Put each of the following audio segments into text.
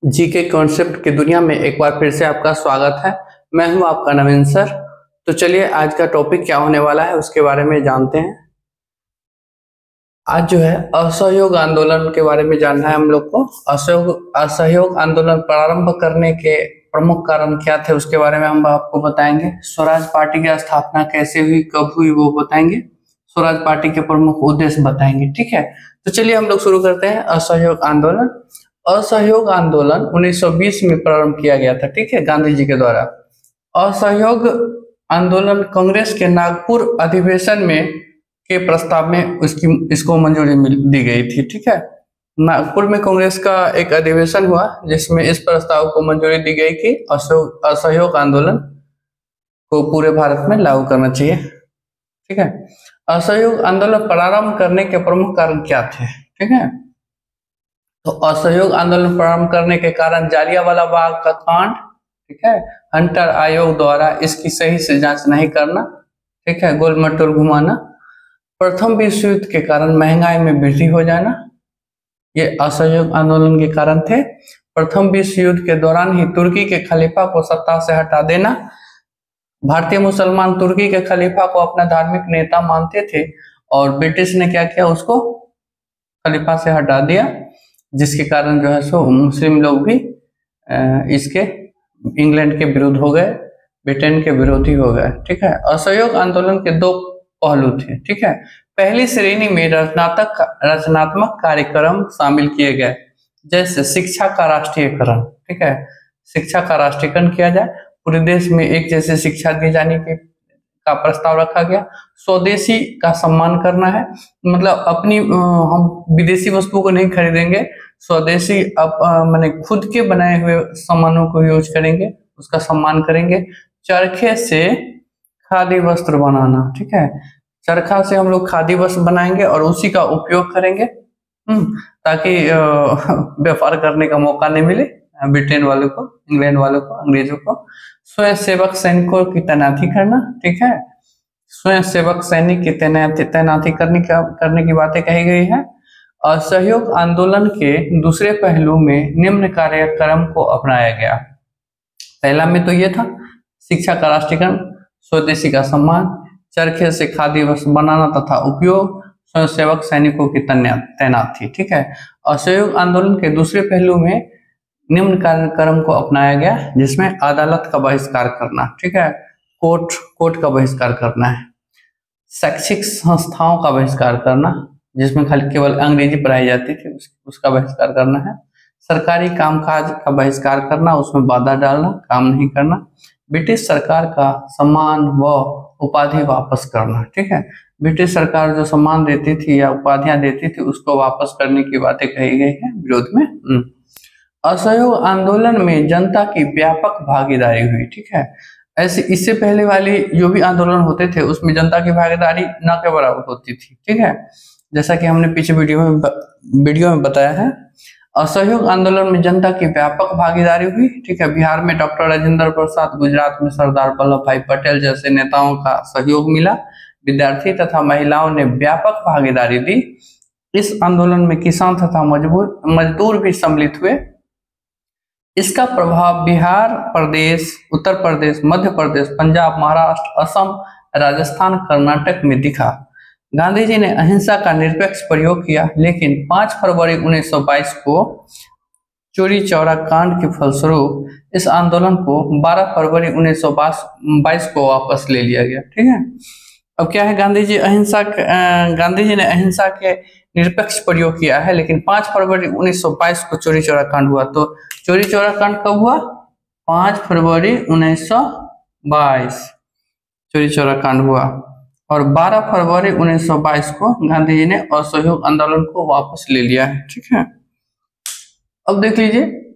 GK concept की दुनिया में एक बार फिर से आपका स्वागत है। मैं हूं आपका नवीन सर। तो चलिए आज का टॉपिक क्या होने वाला है उसके बारे में जानते हैं। आज जो है असहयोग आंदोलन के बारे में जानना है हम लोग को। असहयोग आंदोलन प्रारंभ करने के प्रमुख कारण क्या थे उसके बारे में हम आपको बताएंगे। स्वराज पार्टी की स्थापना कैसे हुई, कब हुई वो बताएंगे। स्वराज पार्टी के प्रमुख उद्देश्य बताएंगे। ठीक है, तो चलिए हम लोग शुरू करते हैं। असहयोग आंदोलन। असहयोग आंदोलन 1920 में प्रारंभ किया गया था। ठीक है, गांधी जी के द्वारा। असहयोग आंदोलन कांग्रेस के नागपुर अधिवेशन में के प्रस्ताव में इसको मंजूरी दी गई थी। ठीक है, नागपुर में कांग्रेस का एक अधिवेशन हुआ जिसमें इस प्रस्ताव को मंजूरी दी गई कि असहयोग आंदोलन को पूरे भारत में लागू करना चाहिए। ठीक है, असहयोग आंदोलन प्रारंभ करने के प्रमुख कारण क्या थे। ठीक है, तो असहयोग आंदोलन प्रारंभ करने के कारण जालियांवाला बाग का कांड, ठीक है, हंटर आयोग द्वारा इसकी सही से जांच नहीं करना, ठीक है, गोल मटोल घुमाना, प्रथम विश्व युद्ध के कारण महंगाई में वृद्धि हो जाना, ये असहयोग आंदोलन के कारण थे। प्रथम विश्व युद्ध के दौरान ही तुर्की के खलीफा को सत्ता से हटा देना। भारतीय मुसलमान तुर्की के खलीफा को अपना धार्मिक नेता मानते थे और ब्रिटिश ने क्या किया, उसको खलीफा से हटा दिया, जिसके कारण जो है सो मुस्लिम लोग भी इसके इंग्लैंड के विरुद्ध हो गए, ब्रिटेन के विरोधी हो गए। ठीक है, असहयोग आंदोलन के दो पहलू थे। ठीक है, पहली श्रेणी में रचनात्मक कार्यक्रम शामिल किए गए, जैसे शिक्षा का राष्ट्रीयकरण। ठीक है, शिक्षा का राष्ट्रीयकरण किया जाए, पूरे देश में एक जैसे शिक्षा दिए जाने का प्रस्ताव रखा गया। स्वदेशी का सम्मान करना है, मतलब अपनी हम विदेशी वस्तुओं को नहीं खरीदेंगे, स्वदेशी माने खुद के बनाए हुए सामानों को यूज करेंगे, उसका सम्मान करेंगे। चरखे से खादी वस्त्र बनाना, ठीक है, चरखा से हम लोग खादी वस्त्र बनाएंगे और उसी का उपयोग करेंगे ताकि व्यापार करने का मौका नहीं मिले ब्रिटेन वालों को, इंग्लैंड वालों को, अंग्रेजों को। स्वयं सेवक सैनिकों की तैनाती करना, ठीक है, स्वयं सेवक सैनिक की तैनाती करने की बातें कही गई है। असहयोग आंदोलन के दूसरे पहलू में निम्न कार्यक्रम को अपनाया गया। पहला में तो ये था शिक्षा का राष्ट्रीयकरण, स्वदेशी का सम्मान, चरखे से खादी वस्त्र बनाना तथा उपयोग, स्वयंसेवक सैनिकों की तैनाती। ठीक है, असहयोग आंदोलन के दूसरे पहलू में निम्न कार्यक्रम को अपनाया गया, जिसमें अदालत का बहिष्कार करना, ठीक है, कोर्ट का बहिष्कार करना है, शैक्षिक संस्थाओं का बहिष्कार करना जिसमें खाली केवल अंग्रेजी पढ़ाई जाती थी उसका बहिष्कार करना है, सरकारी कामकाज का बहिष्कार करना, उसमें बाधा डालना, काम नहीं करना, ब्रिटिश सरकार का सम्मान व उपाधि वापस करना। ठीक है, ब्रिटिश सरकार जो सम्मान देती थी या उपाधियां देती थी उसको वापस करने की बातें कही गई है विरोध में। असहयोग आंदोलन में जनता की व्यापक भागीदारी हुई। ठीक है, ऐसे इससे पहले वाली जो भी आंदोलन होते थे उसमें जनता की भागीदारी न के बराबर होती थी। ठीक है, जैसा कि हमने पीछे वीडियो में बताया है। असहयोग आंदोलन में जनता की व्यापक भागीदारी हुई। ठीक है, बिहार में डॉक्टर राजेंद्र प्रसाद, गुजरात में सरदार वल्लभ भाई पटेल जैसे नेताओं का सहयोग मिला। विद्यार्थी तथा महिलाओं ने व्यापक भागीदारी दी। इस आंदोलन में किसान तथा मजदूर भी सम्मिलित हुए। इसका प्रभाव बिहार प्रदेश, उत्तर प्रदेश, मध्य प्रदेश, पंजाब, महाराष्ट्र, असम, राजस्थान, कर्नाटक में दिखा। गांधी जी ने अहिंसा का निरपेक्ष प्रयोग किया, लेकिन 5 फरवरी 1922 को चोरी चौरा कांड के फलस्वरूप इस आंदोलन को 12 फरवरी 1922 को वापस ले लिया गया। ठीक है, अब क्या है, गांधी जी ने अहिंसा के निरपेक्ष प्रयोग किया है, लेकिन 5 फरवरी 1922 को चोरी चौरा कांड हुआ। तो चोरी चौरा कांड कब हुआ? 5 फरवरी 1922 चोरी चौरा कांड हुआ और 12 फरवरी 1922 को गांधी जी ने असहयोग आंदोलन को वापस ले लिया है। ठीक है, अब देख लीजिए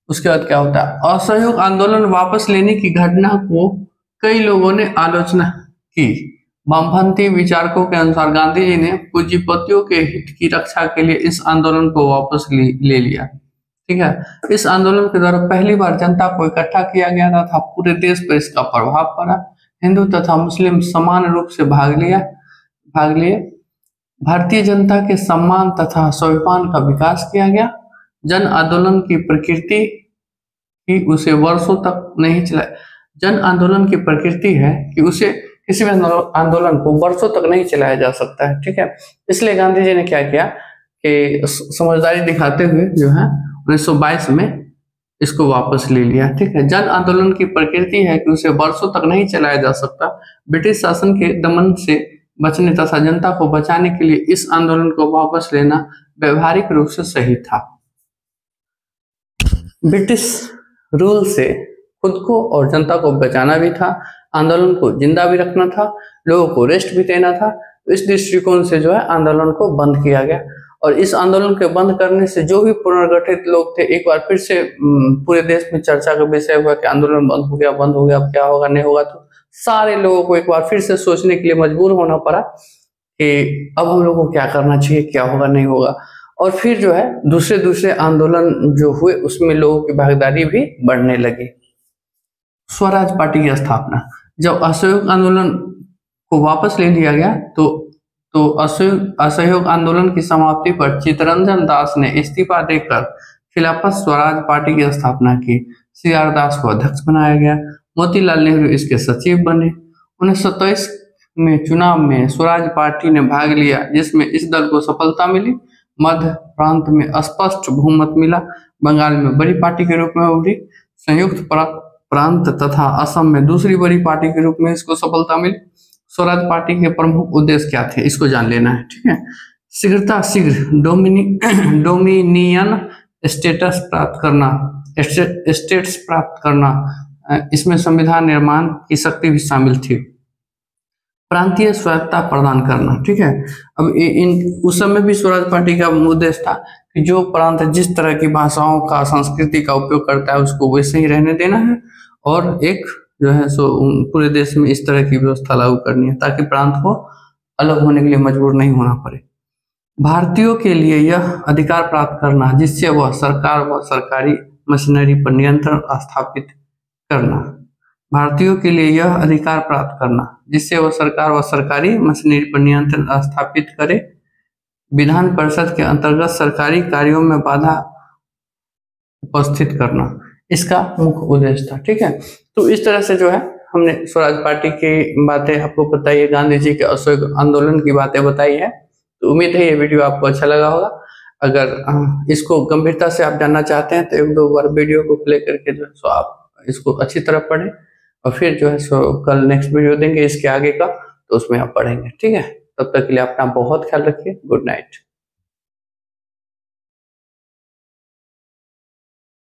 उसके बाद क्या होता है। असहयोग आंदोलन वापस लेने की घटना को कई लोगों ने आलोचना की। वामपंथी विचारकों के अनुसार गांधी जी ने पूंजीपतियों के हित की रक्षा के लिए इस आंदोलन को वापस ले लिया। ठीक है, इस आंदोलन के द्वारा पहली बार जनता को इकट्ठा किया गया था, पूरे देश पर इसका प्रभाव पड़ा। हिंदू तथा मुस्लिम समान रूप से भाग लिए। भारतीय जनता के सम्मान तथा स्वाभिमान का विकास किया गया। जन आंदोलन की प्रकृति कि उसे वर्षों तक नहीं चला। जन आंदोलन की प्रकृति है कि उसे किसी भी आंदोलन को वर्षों तक नहीं चलाया जा सकता है, ठीक है। इसलिए गांधी जी ने क्या किया कि समझदारी दिखाते हुए जो है 1922 में इसको वापस ले लिया, ठीक है। जन आंदोलन की प्रकृति है कि उसे वर्षों तक नहीं चलाया जा सकता। ब्रिटिश शासन के दमन से बचने तथा जनता को बचाने के लिए इस आंदोलन को वापस लेना व्यवहारिक रूप से सही था। ब्रिटिश रूल से खुद को और जनता को बचाना भी था, आंदोलन को जिंदा भी रखना था, लोगों को रेस्ट भी देना था। इस दृष्टिकोण से जो है आंदोलन को बंद किया गया। और इस आंदोलन के बंद करने से जो भी पुनर्गठित लोग थे, एक बार फिर से पूरे देश में चर्चा का विषय हुआ कि आंदोलन बंद हो गया, अब क्या होगा नहीं होगा। तो सारे लोगों को एक बार फिर से सोचने के लिए मजबूर होना पड़ा कि अब हम लोग को क्या करना चाहिए, क्या होगा नहीं होगा। और फिर जो है दूसरे आंदोलन जो हुए उसमें लोगों की भागीदारी भी बढ़ने लगी। स्वराज पार्टी की स्थापना, जब असहयोग आंदोलन को वापस ले लिया गया तो असहयोग आंदोलन की समाप्ति पर चित्तरंजन दास ने इस्तीफा देकर खिलाफत स्वराज पार्टी की स्थापना की। CR दास को अध्यक्ष बनाया गया, मोतीलाल नेहरू इसके सचिव बने। 1927 में चुनाव में स्वराज पार्टी ने भाग लिया, जिसमें इस दल को सफलता मिली। मध्य प्रांत में स्पष्ट बहुमत मिला, बंगाल में बड़ी पार्टी के रूप में उभरी, संयुक्त प्रांत तथा असम में दूसरी बड़ी पार्टी के रूप में इसको सफलता मिली। स्वराज पार्टी के प्रमुख उद्देश्य क्या थे, इसको जान लेना है, ठीक है। शीघ्र डोमिनियन स्टेटस प्राप्त करना, इसमें संविधान निर्माण की शक्ति भी शामिल थी। प्रांतीय स्वायत्तता प्रदान करना, ठीक है। अब उस समय भी स्वराज पार्टी का उद्देश्य था कि जो प्रांत जिस तरह की भाषाओं का, संस्कृति का उपयोग करता है उसको वैसे ही रहने देना है, और एक जो है सो पूरे देश में इस तरह की व्यवस्था लागू करनी है ताकि प्रांत को अलग होने के लिए मजबूर नहीं होना पड़े। भारतीयों के लिए यह अधिकार प्राप्त करना जिससे वह सरकार व सरकारी मशीनरी पर नियंत्रण स्थापित करना। भारतीयों के लिए यह अधिकार प्राप्त करना जिससे वह सरकार व सरकारी मशीनरी पर नियंत्रण स्थापित करे। विधान परिषद के अंतर्गत सरकारी कार्यों में बाधा उपस्थित करना, इसका मुख्य उद्देश्य था, ठीक है। तो इस तरह से जो है हमने स्वराज पार्टी की बातें आपको बताई है, गांधी जी के असहयोग आंदोलन की बातें बताई है। तो उम्मीद है ये वीडियो आपको अच्छा लगा होगा। अगर इसको गंभीरता से आप जानना चाहते हैं तो 1-2 बार वीडियो को प्ले करके जो है सो आप इसको अच्छी तरह पढ़ें, और फिर जो है सो कल नेक्स्ट वीडियो देंगे इसके आगे का, तो उसमें आप पढ़ेंगे, ठीक है। तब तक के लिए अपना बहुत ख्याल रखिए। Good night.